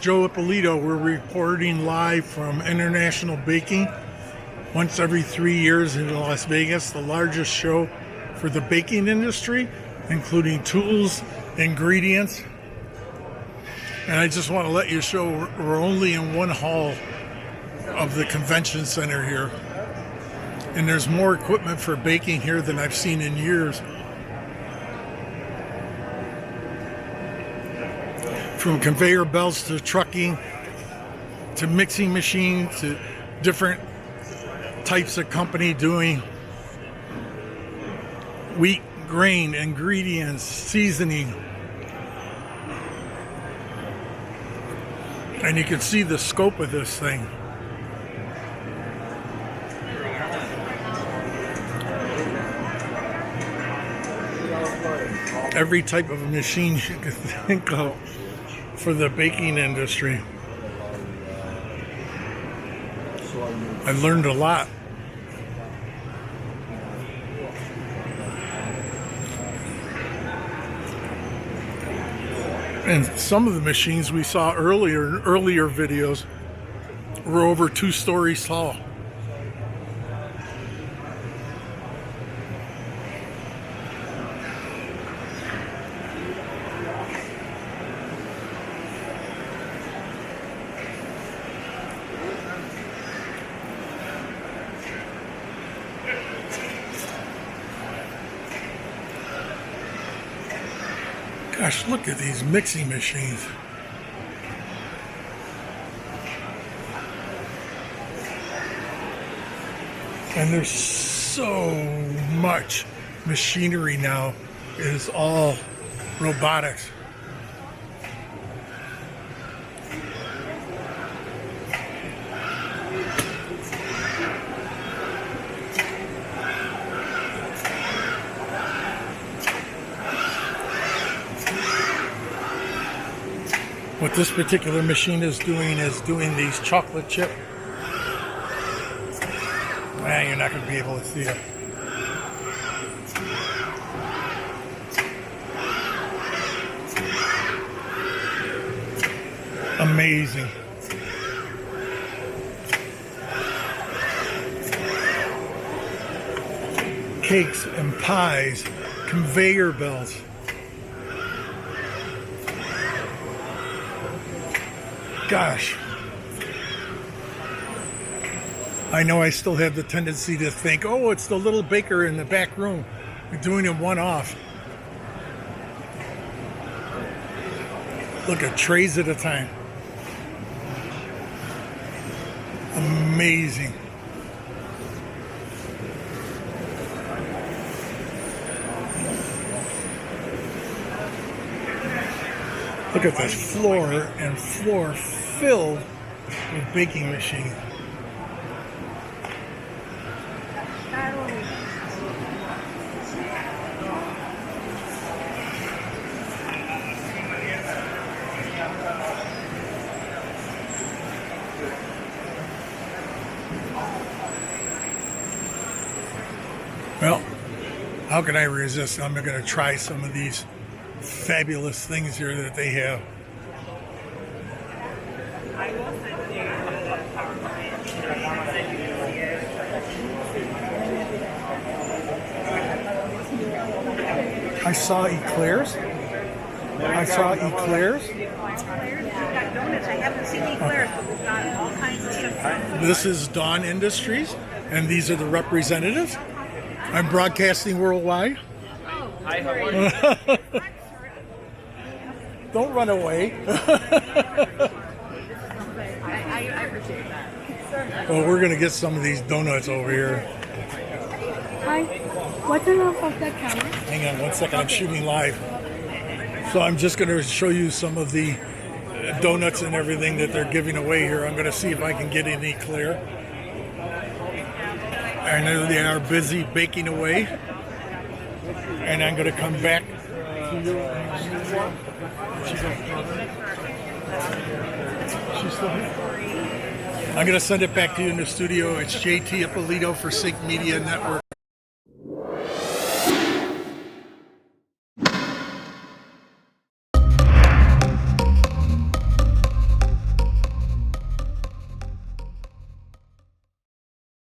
Joe Ippolito. We're reporting live from International Baking once every 3 years in Las Vegas, the largest show for the baking industry, including tools, ingredients. And I just want to let you show we're only in one hall of the convention center here. And there's more equipment for baking here than I've seen in years. From conveyor belts to trucking to mixing machines to different types of company doing wheat, grain, ingredients, seasoning. And you can see the scope of this thing. Every type of machine you can think of for the baking industry. I learned a lot. And some of the machines we saw earlier in earlier videos were over 2 stories tall. Gosh, look at these mixing machines. And there's so much machinery now. It is all robotics. What this particular machine is doing these chocolate chip. You're not going to be able to see it. Amazing. Cakes and pies, conveyor belts. Gosh, I know I still have the tendency to think, oh, it's the little baker in the back room. We're doing it one-off. Look at trays at a time. Amazing. Look at this floor and floor filled with baking machines. Well, how can I resist? I'm going to try some of these fabulous things here that they have. I saw eclairs. I saw eclairs. I haven't seen eclairs, but we've got all kinds of stuff. This is Dawn Industries, and these are the representatives. I'm broadcasting worldwide. Hi, how are you? Don't run away. I appreciate that. Well, we're going to get some of these donuts over here. Hi. What's the name of the camera? Hang on one second. I'm shooting live. So I'm just going to show you some of the donuts and everything that they're giving away here. I'm going to see if I can get an eclair. I know they are busy baking away. And I'm going to come back to you. She's still here. I'm going to send it back to you in the studio. It's JT Ippolito for Sync Media Network.